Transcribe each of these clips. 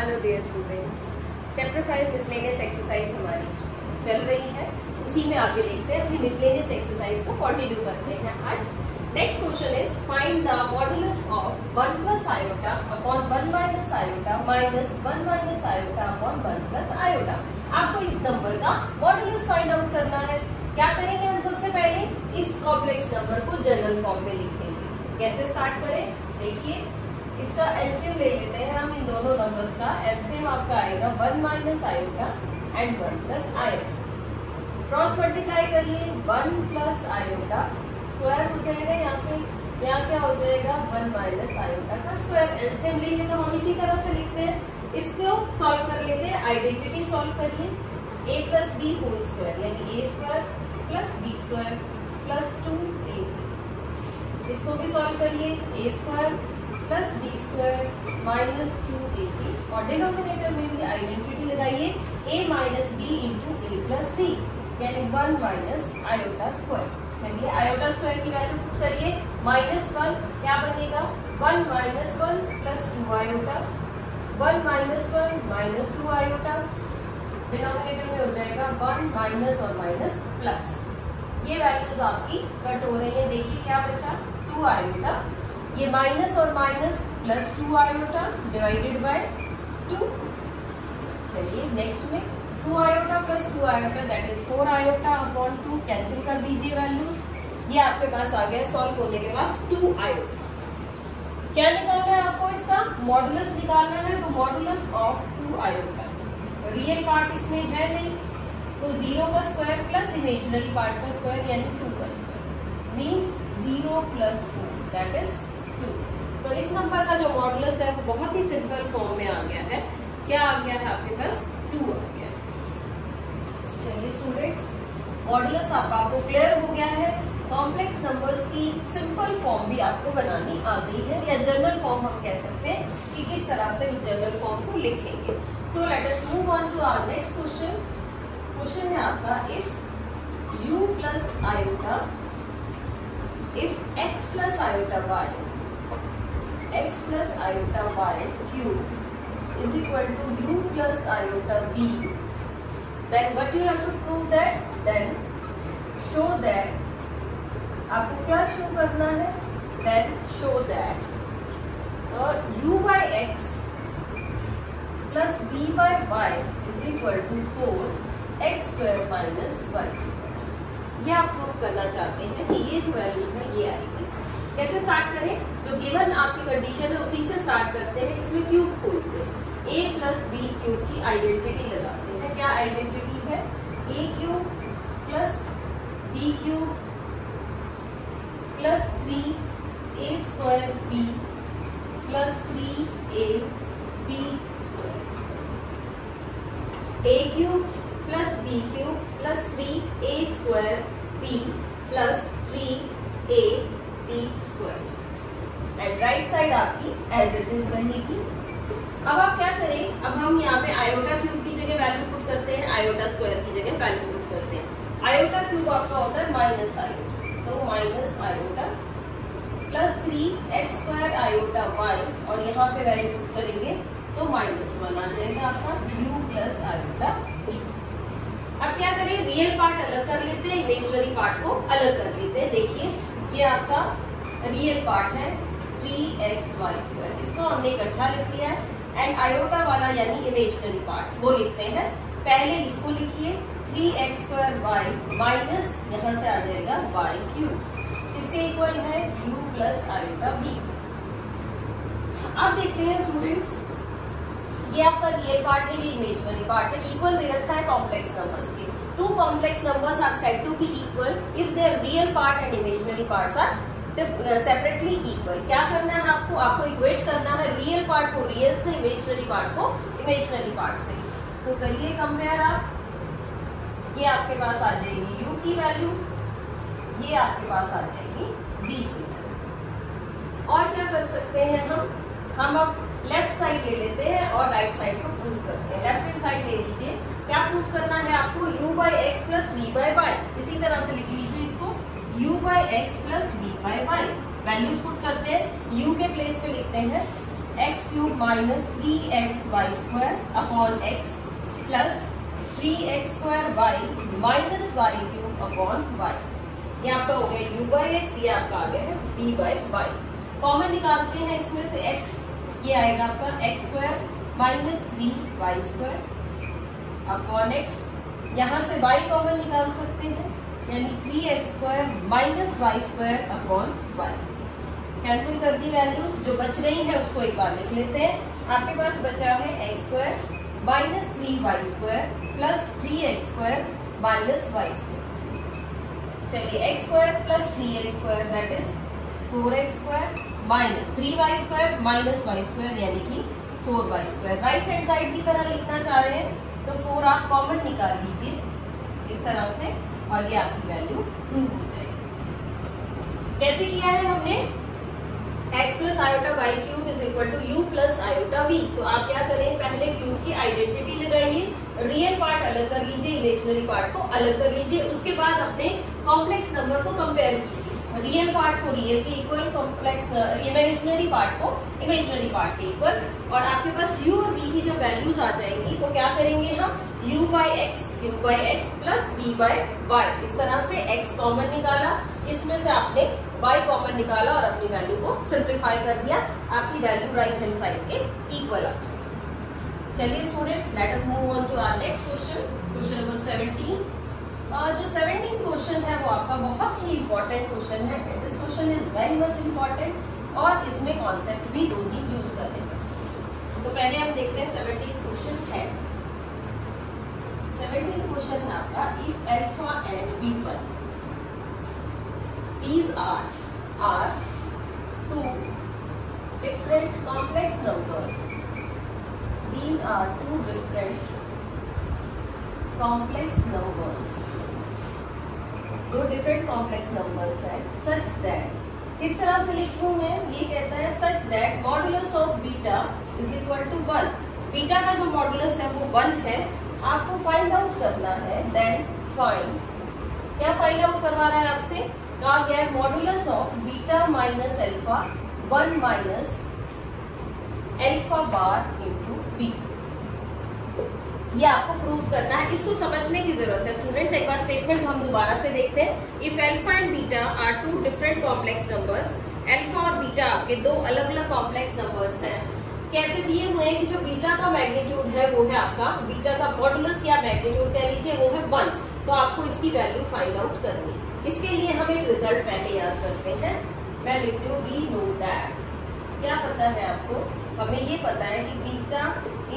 Hello dear students, chapter 5 miscellaneous exercise हमारी चल रही है। उसी में आगे देखते हैं, अपनी मिसलेनियस एक्सरसाइज को कंटिन्यू करते हैं। आज next question is find the modulus of 1 plus iota upon 1 minus iota minus 1 minus iota upon 1 plus iota. आपको इस नंबर का मॉडुलस फाइंड आउट करना है। क्या करेंगे हम? सबसे पहले इस कॉम्प्लेक्स नंबर को जनरल फॉर्म में लिखेंगे। कैसे स्टार्ट करें? देखिए, इसका एलसीएम ले लेते हैं हम। इन दोनों नंबर्स का एलसीएम आपका आएगा 1 minus iota and 1 plus iota. Cross multiply करिए, 1 प्लस आयोटा स्क्वायर हो जाएगा। यहाँ क्या हो जाएगा? 1 माइनस आयोटा का स्क्वायर। एलसीएम लेंगे तो हम इसी तरह से लिखते हैं। इसको सॉल्व कर लेते हैं। आइडेंटिटी सॉल्व करिए, a plus b whole square यानी a square plus b square plus 2ab। इसको भी सॉल्व करिए, a square plus b square minus 2ab और डिनोमिनेटर में भी आइडेंटिटी लगाइए, a minus b into a plus b यानी 1 माइनस आयोटा स्क्वायर। चलिए आयोटा स्क्वायर की वैल्यू पुट करिए, -1 क्या बनेगा? 1 minus 1 plus 2 iota, 1 minus 1 minus 2 iota. Denominator में हो जाएगा 1 माइनस और माइनस प्लस। ये वैल्यूज आपकी कट हो रही है। देखिए क्या बचा? 2 आयोटा, ये माइनस और minus plus 2 iota divided by 2। चलिए नेक्स्ट में 2 iota plus 2 iota that is 4 iota upon 2। Cancel कर दीजिए वैल्यूज। ये आपके पास आ गया सॉल्व होने के बाद 2 आयोटा। क्या निकालना है आपको? इसका मॉडुलस निकालना है। तो modulus of 2 iota, real part इसमें है नहीं तो 0 का स्क्वायर प्लस इमेजिनरी पार्ट का स्क्वायर यानी 2 का square means 0 plus 4 that is 2। तो इस नंबर का जो मॉडुलस है वो बहुत ही सिंपल फॉर्म में आ गया है। क्या आ गया है आपके पास? 2 आ गया है। चलिए स्टूडेंट्स, मॉडुलस आपको क्लियर हो गया है। कॉम्प्लेक्स नंबर्स की सिंपल फॉर्म भी आपको बनानी आ गई है, या जनरल फॉर्म हम कह सकते हैं कि किस तरह से उस जनरल फॉर्म को लिखेंगे। So let us move on to our next question. Question है आपका, if u plus iota, if x plus iota y, x plus iota y cube is equal to u plus iota b, then what you have to prove that? Then show that, आपको क्या show करना है? Then show that u by x plus b by y is equal to 4x square minus y square। ये आप prove करना चाहते हैं कि ये जो वैल्यू है ये आएगी। कैसे स्टार्ट करें? जो गिवन आपकी कंडीशन है उसी से स्टार्ट करते हैं। इसमें क्यूब खोलते हैं, a प्लस बी क्यूब की आइडेंटिटी लगाते हैं। क्या आइडेंटिटी है? a cube plus b cube plus 3a square b plus 3ab square, a cube plus b cube plus 3a square b plus 3ab square. And right side आपकी as it is रहेगी। अब आप क्या करें? अब हम यहाँ पे आयोटा क्यूब की जगह वैल्यू पुट करते हैं, आयोटा स्क्वायर की जगह वैल्यू पुट करते हैं। आयोटा क्यूब आपका होता है माइनस आयोटा, तो minus iota plus 3x square iota y और यहाँ पे वैल्यू पुट करेंगे तो -1 आ जाएगा आपका u प्लस आयोटा b। अब क्या करें? रियल पार्ट अलग कर लेते हैं, इमेजिनरी पार्ट को अलग कर लेते हैं। देखिए ये आपका रियल पार्ट है 3xy स्क्वायर, इसको हमने इकट्ठा लिख लिया है। एंड आयोटा वाला यानी इमेजिनरी पार्ट वो लिखते हैं। पहले इसको लिखिए 3x स्क्वायर y माइनस यहाँ से आ जाएगा y क्यूब, इसके इक्वल है u प्लस आयोटा b। अब देखते हैं स्टूडेंट्स, ये आपका रियल पार्ट है, ये इमेजिनरी पार्ट है। इक्वल दे रखा है कॉम्प्लेक्स नंबर्स के। 2 complex numbers are said to be equal if their real part and imaginary parts are separately equal. क्या करना है आपको? आपको इक्वेट करना है रियल पार्ट को रियल से, इमेजिनरी पार्ट को इमेजिनरी पार्ट से। तो करिए कंपेयर आप। ये आपके पास आ जाएगी u की वैल्यू, ये आपके पास आ जाएगी b की वैल्यू। और क्या कर सकते हैं हम अब लेफ्ट साइड ले लेते हैं और राइट साइड को प्रूव करते हैं। लेफ्ट हैंड साइड ले लीजिए। क्या प्रूव करना है आपको? u by x plus v by y. इसी तरह से लिख लीजिए इसको, u by x plus v by y. Values put करते हैं, u के प्लेस पे लिखते हैं x cube minus 3xy² upon x plus 3x² minus y cube upon y. ये आपका हो गया u बाई एक्स, ये आपका आ गया है v बाई वाई। कॉमन निकालते हैं इसमें से x, ये आएगा आपका x² minus 3y² upon x। यहाँ से y कॉमन निकाल सकते हैं, यानी 3x² minus y² upon y। Cancel कर दी वैल्यूज, जो बच गई है उसको एक बार लिख लेते हैं। आपके पास बचा है x² minus 3y² plus 3x² minus y²। चलिए x² plus 3x² that is 4x² minus 3y² minus y² यानी कि 4y²। राइट हैंड साइड की तरह लिखना चाह रहे हैं तो 4 आप कॉमन निकाल लीजिए इस तरह से, और ये आपकी वैल्यू प्रूव हो जाएगी। कैसे किया है हमने? x plus iota y cube is equal to u plus iota v. तो आप क्या करें, पहले क्यूब की आइडेंटिटी लगाइए, रियल पार्ट अलग कर लीजिए, इमेजिनरी पार्ट को अलग कर लीजिए, उसके बाद अपने कॉम्प्लेक्स नंबर को कंपेयर कीजिए। रियल पार्ट को रियल के इक्वल, कॉम्प्लेक्स इमेजिनरी पार्ट को इमेजिनरी पार्ट के इक्वल, और आपके पास u और v की जब वैल्यूज आ जाएंगी तो क्या करेंगे हम, u by x plus v by y. इस तरह से x कॉमन निकाला, इसमें से आपने y कॉमन निकाला और अपनी वैल्यू को सिंप्लीफाई कर दिया, आपकी वैल्यू राइट हैंड साइड के इक्वल आ जाएगी। चलिए students, let us move on to our next question, question number 17। जो 17 क्वेश्चन है वो आपका बहुत ही इंपॉर्टेंट क्वेश्चन है। This question is very much important और इसमें कॉन्सेप्ट भी 2 ही यूज करने हैं। तो पहले हम देखते हैं 17 क्वेश्चन है। 17 क्वेश्चन है आपका, if alpha and beta these are two different complex numbers. These are two different complex numbers. दो डिफरेंट कॉम्प्लेक्स नंबर्स हैं, सच दैट, किस तरह से लिखूं मैं, ये कहता है such that modulus of beta is equal to 1। Beta का जो मॉडुलस है वो 1 है, आपको फाइंड आउट करना है। देन फाइंड, क्या फाइंड आउट करवा रहा है आपसे, कहा गया है modulus of beta minus alpha 1 minus alpha bar into beta. ये आपको प्रूव करना है, इसको समझने की जरूरत है स्टूडेंट्स। एक बार स्टेटमेंट हम दोबारा से देखते हैं। If alpha and beta are two different complex numbers, alpha और बीटा आपके दो अलग अलग कॉम्प्लेक्स नंबर्स हैं। कैसे दिए हुए हैं कि जो बीटा का मैग्नीट्यूड है वो है आपका, बीटा का मॉडुलस या मैग्नीट्यूड कह लीजिए वो है 1। तो आपको इसकी वैल्यू फाइंड आउट करनी। इसके लिए हम एक रिजल्ट पहले याद करते हैं। मैं लिख लूं वी नो दैट, क्या पता है आपको, हमें ये पता है कि beta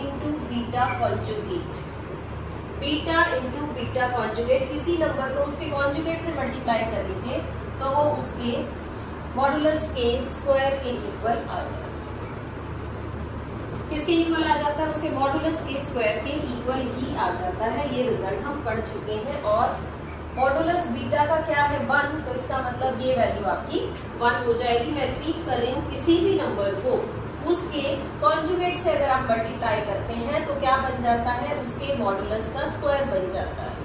into beta conjugate, beta into beta conjugate, किसी नंबर को उसके कॉन्जुगेट से मल्टीप्लाई कर लीजिए तो वो उसके मॉडुलस के स्क्वायर के इक्वल आ जाएगा। किसके इक्वल आ जाता है, उसके मॉडुलस के स्क्वायर के इक्वल ही आ जाता है। ये रिजल्ट हम पढ़ चुके हैं। और मॉडुलस बीटा का क्या है 1, तो इसका मतलब ये वैल्यू आपकी 1 हो जाएगी। मैं रिपीट कर रही हूँ, किसी भी नंबर को उसके कॉन्जुगेट से अगर आप मल्टीप्लाई करते हैं तो क्या बन जाता है, उसके मॉडुलस का स्क्वायर बन जाता है।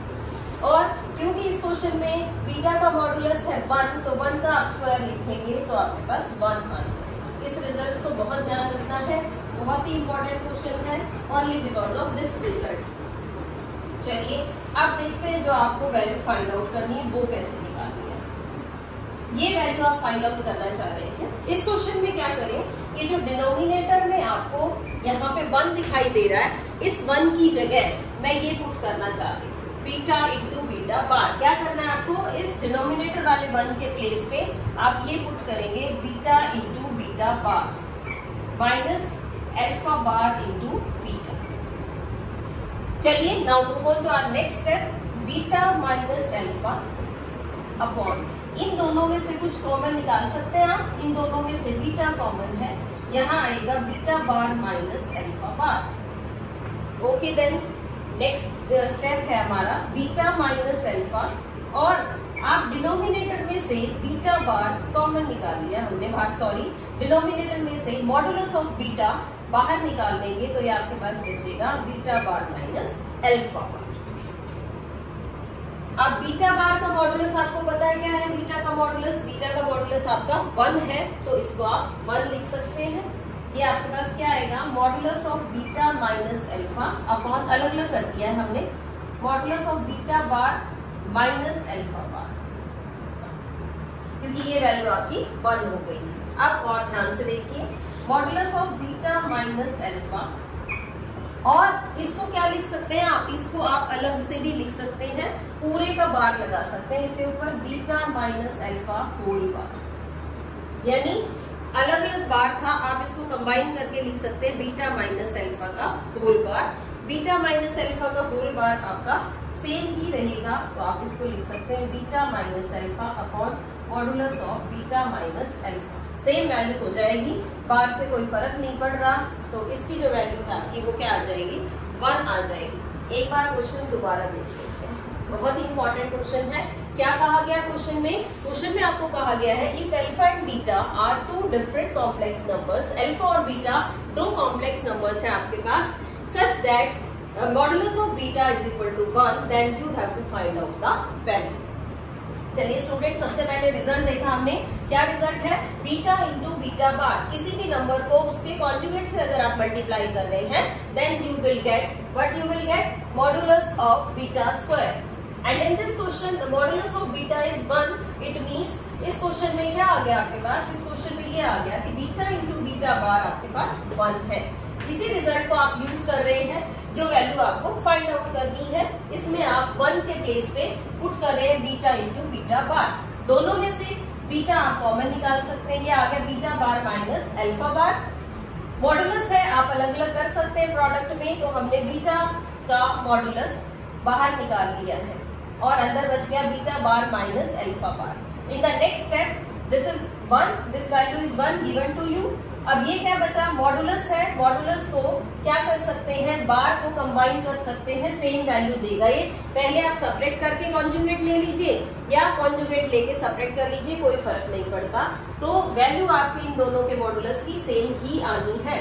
और क्योंकि इस क्वेश्चन में बीटा का मॉडुलस है 1, तो 1 का आप स्क्वायर लिखेंगे तो आपके पास 1 आ जाएगा। इस रिजल्ट को बहुत ध्यान रखना है, बहुत ही इंपॉर्टेंट क्वेश्चन है, only because of this result. चलिए अब देखते हैं जो आपको वैल्यू फाइंड आउट करनी है वो कैसे निकालनी है। ये वैल्यू आप फाइंड आउट करना चाह रहे हैं। इस क्वेश्चन में क्या करें, ये जो डिनोमिनेटर में आपको यहाँ पे 1 दिखाई दे रहा है, इस 1 की जगह मैं ये पुट करना चाह रही हूँ, बीटा इंटू बीटा बार। क्या करना है आपको, इस डिनोमिनेटर वाले 1 के प्लेस पे आप ये पुट करेंगे beta into beta bar minus alpha bar into beta. चलिए now move on to our next step, beta minus alpha upon, इन दोनों में से कुछ कॉमन निकाल सकते हैं आप, इन दोनों में से बीटा कॉमन है, यहाँ आएगा beta bar minus alpha bar. Okay then next step है हमारा बीटा माइनस अल्फा, और आप डिनोमिनेटर में से बीटा बार कॉमन निकाल लिया हमने बाहर, सॉरी डिनोमिनेटर में से मॉडुलस ऑफ बीटा बाहर निकाल देंगे तो ये आपके पास बचेगा बीटा बार माइनस अल्फा बार। अब बीटा बार का मॉडुलस आपको पता है क्या है, बीटा का मॉडुलस आपका 1 है, तो इसको आप 1 लिख सकते हैं। ये आपके पास क्या आएगा, modulus of beta minus alpha upon, अलग अलग कर दिया है हमने, modulus of beta bar minus alpha बार, क्योंकि ये वैल्यू आपकी 1 हो गई है। अब और ध्यान से देखिए, modulus of beta minus alpha, और इसको क्या लिख सकते हैं आप, इसको आप अलग से भी लिख सकते हैं, पूरे का बार लगा सकते हैं इसके ऊपर, beta minus alpha whole bar, यानी अलग अलग बार था, आप इसको कंबाइन करके लिख सकते हैं बीटा माइनस अल्फा का whole bar. Beta minus alpha का होल बार आपका सेम ही रहेगा, तो आप इसको लिख सकते हैं beta minus alpha upon modulus of beta minus alpha, same value हो जाएगी, बार से कोई फर्क नहीं पड़ रहा, तो इसकी जो वैल्यू है आपकी वो क्या आ जाएगी, 1 आ जाएगी। एक बार क्वेश्चन दोबारा देख लेते हैं, बहुत ही इंपॉर्टेंट क्वेश्चन है। क्या कहा गया क्वेश्चन में, क्वेश्चन में आपको कहा गया है if alpha and beta are 2 different complex numbers, alpha और बीटा 2 कॉम्प्लेक्स नंबर्स है आपके पास, such that modulus of beta is equal to 1, then you have to find out the value. चलिए स्टूडेंट, सबसे पहले रिजल्ट देखा हमने, क्या रिजल्ट है, बीटा इंटू बीटा बार, किसी भी नंबर को उसके कॉन्जुगेट से अगर आप मल्टीप्लाई कर रहे हैं, then you will get what, you will get modulus of beta square. And in this question the modulus of beta is 1, it means इस क्वेश्चन में क्या आ गया आपके पास, इस क्वेश्चन में ये आ गया कि बीटा इंटू बीटा बार आपके पास 1 है। इसी रिजल्ट को आप यूज कर रहे हैं, जो वैल्यू आपको फाइंड आउट करनी है, इसमें आप 1 के प्लेस पे पुट कर रहे हैं बीटा इंटू बीटा बार, दोनों में से बीटा आप कॉमन निकाल सकते हैं, ये आ गया बीटा बार माइनस अल्फा बार, मॉडुलस है आप अलग अलग कर सकते हैं प्रोडक्ट में, तो हमने बीटा का मॉडुलस बाहर निकाल लिया है और अंदर बच गया beta bar minus alpha bar. In the next step this is 1, this value is 1 given to you. अब ये क्या बचा, मॉडुलस है, मॉडुलस को क्या कर सकते हैं, बार को कंबाइन कर सकते हैं, सेम वैल्यू देगा ये। पहले आप सेपरेट करके कॉन्जुगेट ले लीजिए या कॉन्जुगेट लेके सेपरेट कर लीजिए, कोई फर्क नहीं पड़ता, तो वैल्यू आपकी इन दोनों के मॉडुलस की सेम ही आनी है।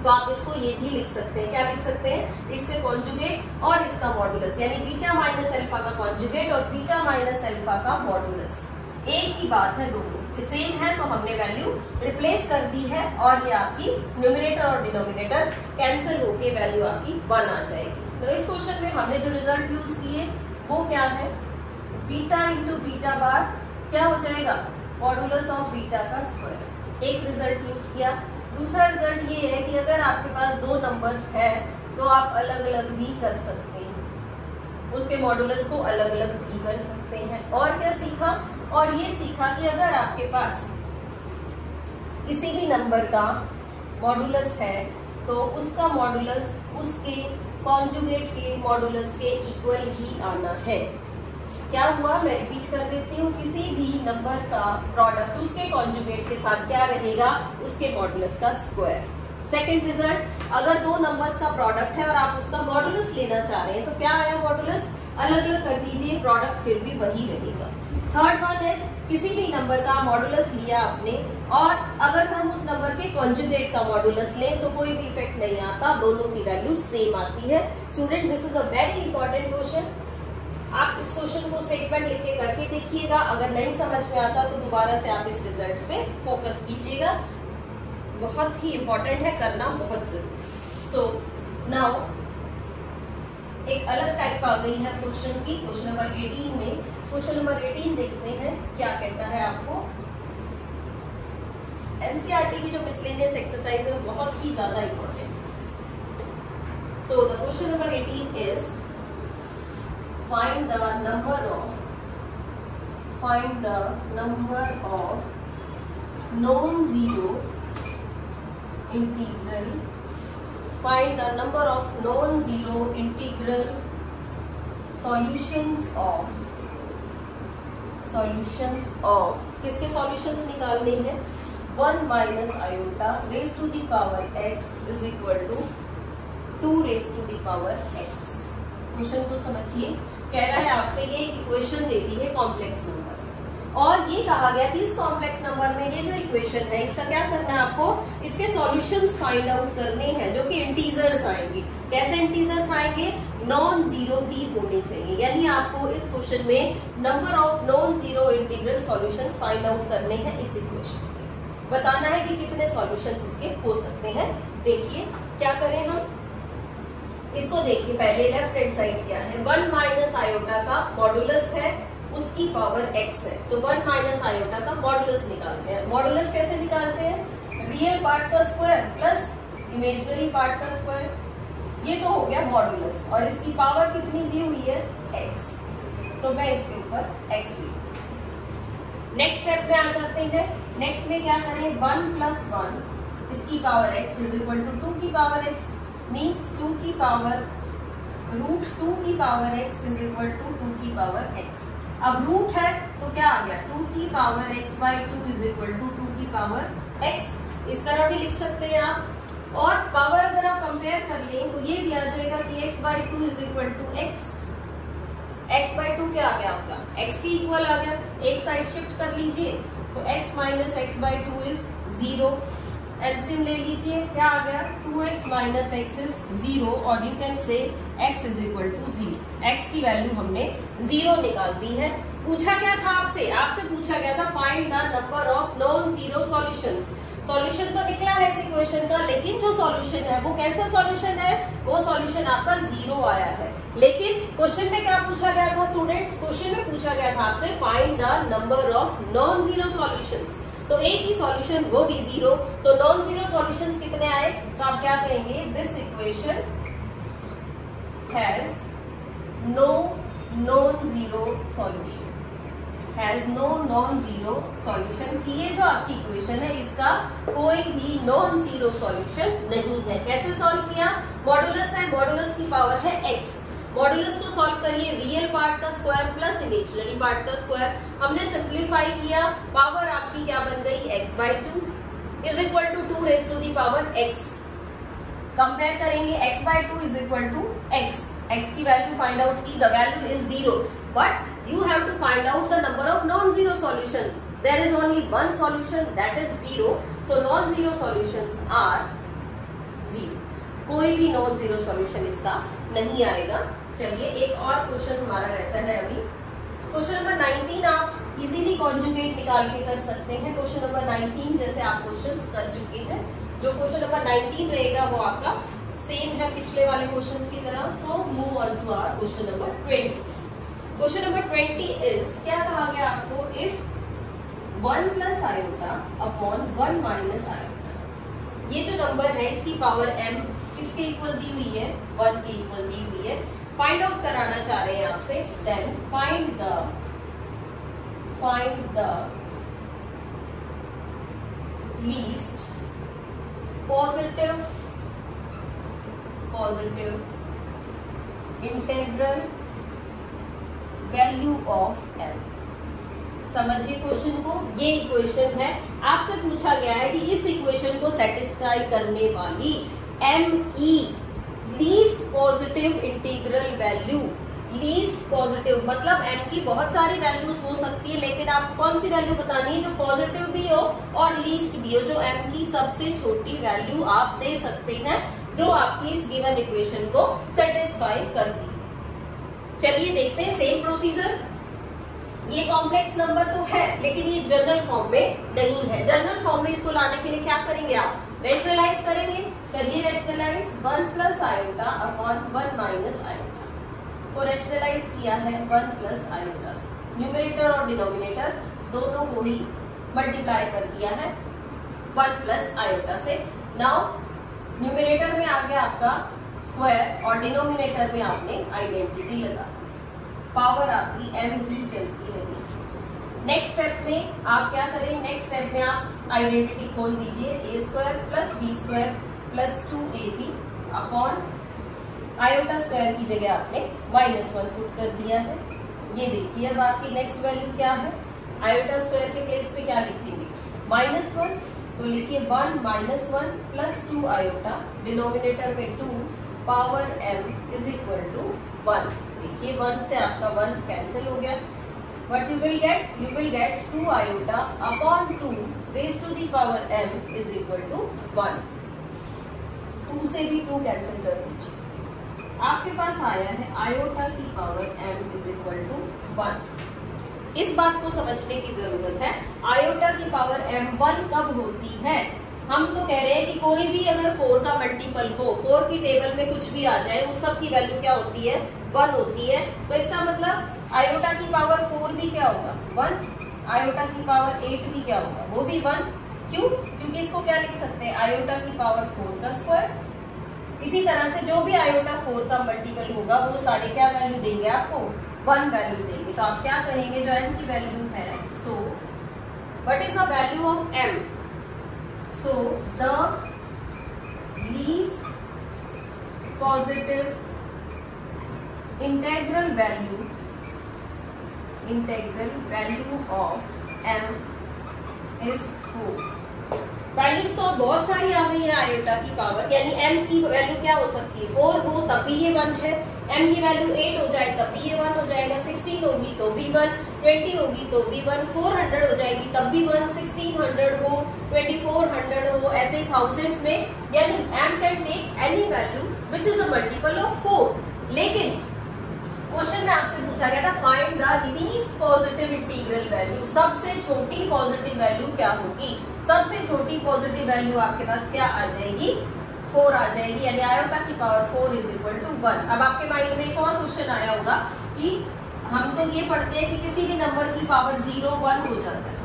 तो आप इसको ये भी लिख सकते हैं, क्या लिख सकते हैं, इसके कॉन्जुगेट और इसका मॉडुलस, यानी बीटा माइनस अल्फा का कॉन्जुगेट और बीटा माइनस अल्फा का मॉडुलस, एक ही बात है, दोनों सेम है, तो हमने वैल्यू रिप्लेस कर दी है और ये आपकी न्यूमरेटर और डिनोमिनेटर कैंसिल होके वैल्यू आपकी 1 आ जाएगी। तो इस क्वेश्चन में हमने जो रिजल्ट यूज किए वो क्या है, बीटा इंटू बीटा बार क्या हो जाएगा, मॉडुलस ऑफ बीटा का स्क्वायर, एक रिजल्ट यूज किया। दूसरा रिजल्ट ये है कि अगर आपके पास 2 नंबर्स है तो आप अलग अलग भी कर सकते हैं, उसके मॉडुलस को अलग अलग भी कर सकते हैं। और क्या सीखा, और ये सीखा कि अगर आपके पास किसी भी नंबर का मॉडुलस है तो उसका मॉडुलस उसके कॉन्जुगेट के मॉडुलस के इक्वल ही आना है। क्या हुआ, मैं रिपीट कर देती हूँ, किसी भी नंबर का प्रोडक्ट उसके कॉन्जुगेट के साथ क्या रहेगा, उसके मॉडुलस का स्क्वायर। सेकंड रिजल्ट, अगर 2 नंबर्स का प्रोडक्ट है और आप उसका मॉडुलस लेना चाह रहे हैं तो क्या आया, मॉडुलस अलग अलग कर दीजिए, प्रोडक्ट फिर भी वही रहेगा। थर्ड वन है, किसी भी नंबर का मॉडुलस लिया आपने और अगर हम उस नंबर के कॉन्जुगेट का मॉडुलस लें तो कोई भी इफेक्ट नहीं आता, दोनों की वैल्यू सेम आती है। Student, this is a very important question, आप इस क्वेश्चन को स्टेटमेंट लिख के करके देखिएगा, अगर नहीं समझ में आता तो दोबारा से आप इस रिजल्ट पे फोकस कीजिएगा, बहुत ही इंपॉर्टेंट है, करना बहुत जरूरी। सो नाउ एक अलग टाइप आ गई है क्वेश्चन की, क्वेश्चन नंबर 18 में। क्वेश्चन नंबर 18 देखते हैं क्या कहता है आपको। एनसीईआरटी की जो मिसलेनियस एक्सरसाइज है बहुत ही ज्यादा important. So the question number 18 is find the number of non-zero integral, find the number of non-zero integral solutions of किसके सॉल्यूशंस निकालने हैं, 1 minus iota raise to the power x is equal to 2 raise to the power x। Question को समझिए, कह रहा है आपसे ये इक्वेशन दे दी है कॉम्प्लेक्स नंबर में और ये कहा गया कि इस कॉम्प्लेक्स नंबर में ये जो इक्वेशन है इसका क्या करना है, आपको इसके सॉल्यूशंस फाइंड आउट करने हैं जो कि इंटीजर्स आएंगे। कैसे इंटीजर्स आएंगे, नॉन जीरो भी होने चाहिए, यानी आपको इस क्वेश्चन में number of non zero integral solutions find out करने हैं इस इक्वेशन के। बताना है कि कितने सॉल्यूशंस इसके हो सकते हैं। देखिए क्या करें हम, इसको देखिए पहले लेफ्ट हैंड साइड क्या है, 1 माइनस आयोटा का मॉडुलस है, उसकी पावर x है, तो 1 माइनस आयोटा का मॉडुलस निकालते हैं। मॉडुलस कैसे निकालते हैं, रियल पार्ट का स्क्वायर प्लस इमेजिनरी पार्ट का स्क्वायर, ये तो हो गया मॉडुलस, और इसकी पावर कितनी दी हुई है x, तो मैं इसके ऊपर x लिखूं। नेक्स्ट स्टेप में आ जाते हैं। नेक्स्ट में क्या करें, 1 प्लस 1 इसकी power x is equal to 2 की पावर x, मीन्स 2 की पावर रूट 2 की power x is equal to 2 की पावर x। अब रूट है तो क्या आ गया, 2 की power x by 2 is equal to 2 की पावर x, इस तरह भी लिख सकते हैं आप। और पावर अगर आप कंपेयर कर लें तो ये भी आ जाएगा कि x by 2 is equal to x, x by 2 क्या आ गया आपका, x की इक्वल आ गया, एक साइड शिफ्ट कर लीजिए तो x minus x by 2 is 0, LCM ले लीजिए क्या आ गया, 2x माइनस एक्स इज 0, और you can say x is equal to 0, x की वैल्यू हमने 0 निकाल दी है। पूछा क्या था आपसे, आपसे पूछा गया था find the number of non zero solutions. Solution तो निकला है इस इक्वेशन का, लेकिन जो सॉल्यूशन है वो कैसा सॉल्यूशन है, वो सॉल्यूशन आपका 0 आया है। लेकिन क्वेश्चन में क्या पूछा गया था स्टूडेंट्स, क्वेश्चन में पूछा गया था आपसे find the number of non zero solutions, तो एक ही सॉल्यूशन वो भी 0, तो नॉन जीरो सॉल्यूशंस कितने आए, तो आप क्या कहेंगे, this equation has no non zero solution, has no non zero solution, कि ये जो आपकी इक्वेशन है इसका कोई भी नॉन जीरो सॉल्यूशन नहीं है। कैसे सॉल्व किया, मॉडुलस है, मॉडुलस की पावर है x, मॉडुलस को सॉल्व करिए, रियल पार्ट का स्क्वायर प्लस इमेजिनरी पार्ट का स्क्वायर, हमने सिंप्लीफाई किया, पावर आपकी क्या बन गई x by 2 is equal to 2 raise to the power x। Compare करेंगे x by 2 is equal to x की वैल्यू फाइंड आउट की, the value is 0, but you have to find out the number of non-zero solution. There is only one solution, that is 0. So non-zero solutions are 0. कोई भी non-zero solution इसका नहीं आएगा। चलिए एक और क्वेश्चन हमारा रहता है अभी, क्वेश्चन नंबर 19 आप इजीली कॉन्जुगेट निकाल के कर सकते हैं। क्वेश्चन नंबर 19 जैसे आप क्वेश्चंस कर चुके हैं, जो क्वेश्चन नंबर 19 रहेगा वो आपका सेम है पिछले वाले क्वेश्चन की तरह। So move on to our question number 20। Question number 20 is, क्या कहा गया आपको, if 1 plus iota upon 1 minus iota, ये जो नंबर है इसकी पावर m किसके इक्वल दी हुई है, 1 की इक्वल दी हुई है, फाइंड आउट कराना चाह रहे हैं आपसे, then find the least positive integral value of m। समझिए क्वेश्चन को, ये इक्वेशन है, आपसे पूछा गया है कि इस इक्वेशन को सेटिस्फाई करने वाली m की least positive integral value, least positive मतलब m की बहुत सारी वैल्यूज हो सकती है, लेकिन आप कौन सी वैल्यू बतानी है जो पॉजिटिव भी हो और लीस्ट भी हो, जो m की सबसे छोटी वैल्यू आप दे सकते हैं, जो आपकी इस गिवन इक्वेशन को सेटिस्फाई करती है। चलिए देखते हैं सेम प्रोसीजर। ये कॉम्प्लेक्स नंबर तो है लेकिन ये जनरल फॉर्म में नहीं है। जनरल फॉर्म में इसको लाने के लिए क्या करेंगे, आप रेशनलाइज करेंगे, करिए rationalize, 1 plus iota upon 1 minus iota को रेशनलाइज किया है 1 प्लस आयोटा से, न्यूमरेटर और डिनोमिनेटर दोनों को ही मल्टीप्लाई कर दिया है 1 प्लस आयोटा से। नाउ न्यूमरेटर में आ गया आपका स्क्वायर और डिनोमिनेटर में आपने आइडेंटिटी लगा, पावर आपकी m ही चलती रही। नेक्स्ट स्टेप में आप क्या करें, नेक्स्ट स्टेप में आप आइडेंटिटी खोल दीजिए, a square plus b square plus 2ab upon iota square की जगह आपने -1 पुट कर दिया है। ये देखिए अब आपकी नेक्स्ट वैल्यू क्या है, आयोटा स्क्वायर के प्लेस पे क्या लिखेंगे, -1, तो लिखिए 1 -1 प्लस 2 आयोटा, डिनोमिनेटर में 2, power m is equal to 1। देखिए 1 से आपका 1 कैंसिल हो गया, but you will get 2 iota upon 2 raise to the power m is equal to 1। 2 से भी 2 कैंसिल कर दीजिए, आपके पास आया है आयोटा की power m is equal to 1। इस बात को समझने की जरूरत है, आयोटा की पावर m1 कब होती है। हम तो कह रहे हैं कि कोई भी अगर 4 का मल्टीपल हो, 4 की टेबल में कुछ भी आ जाए, उस सब की वैल्यू क्या होती है, 1 होती है। तो इसका मतलब आयोटा की पावर 4 भी क्या होगा, 1। आयोटा की पावर 8 भी क्या होगा, वो भी 1। क्यों? क्योंकि इसको क्या लिख सकते हैं, आयोटा की पावर 4 का स्क्वायर। इसी तरह से जो भी आयोटा 4 का मल्टीपल होगा वो सारे क्या वैल्यू देंगे आपको, 1 वैल्यू देंगे। तो आप क्या करेंगे, जो m की वैल्यू है, so what is the value of m, so the least positive integral value of m is 4। Values तो बहुत सारी आ गई है आयोटा की पावर, यानी m की वैल्यू क्या हो सकती है, 4 हो तब भी ये 1 है, m की वैल्यू 8 हो जाए तब भी ये 1 हो जाएगा, 16 होगी तो भी 1, 20 होगी तो भी 1, 400 हो जाएगी तब भी 1, 1600 हो, 2400 हो, ऐसे ही थाउजेंड्स में, यानी m can take any value which is a multiple of 4। लेकिन क्वेश्चन में आपसे पूछा गया था find the least positive integral value, सबसे छोटी पॉजिटिव वैल्यू क्या होगी। सबसे छोटी पॉजिटिव वैल्यू आपके पास क्या आ जाएगी, 4 आ जाएगी, यानी आयोटा की पावर 4 इज इक्वल टू 1। अब आपके माइंड में एक और क्वेश्चन आया होगा कि हम तो ये पढ़ते हैं कि किसी भी नंबर की पावर 0 1 हो जाता है,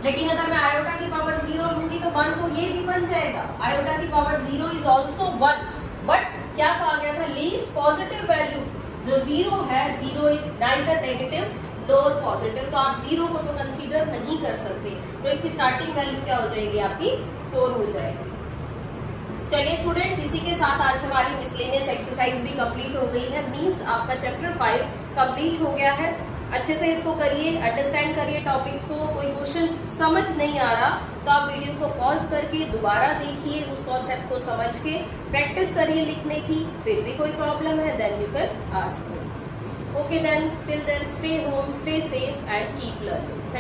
लेकिन अगर मैं आयोटा की पावर 0 लूंगी तो 1 तो ये भी बन जाएगा, आयोटा की पावर 0 इज ऑल्सो 1। बट क्या कहा गया था, लीस्ट पॉजिटिव वैल्यू जो 0 है, 0 is neither negative nor positive, तो आप 0 को तो कंसीडर नहीं कर सकते, तो इसकी स्टार्टिंग वैल्यू क्या हो जाएगी आपकी, 4 हो जाएगी। चलिए स्टूडेंट्स, इसी के साथ आज हमारी मिसलेनियस एक्सरसाइज भी कंप्लीट हो गई है, मींस आपका चैप्टर 5 कंप्लीट हो गया है। अच्छे से इसको करिए, अंडरस्टैंड करिए टॉपिक्स को। कोई क्वेश्चन समझ नहीं आ रहा तो आप वीडियो को पॉज करके दोबारा देखिए, उस कॉन्सेप्ट को समझ के प्रैक्टिस करिए लिखने की। फिर भी कोई प्रॉब्लम है then you can ask me. Okay then, till then stay home, stay safe and keep learning.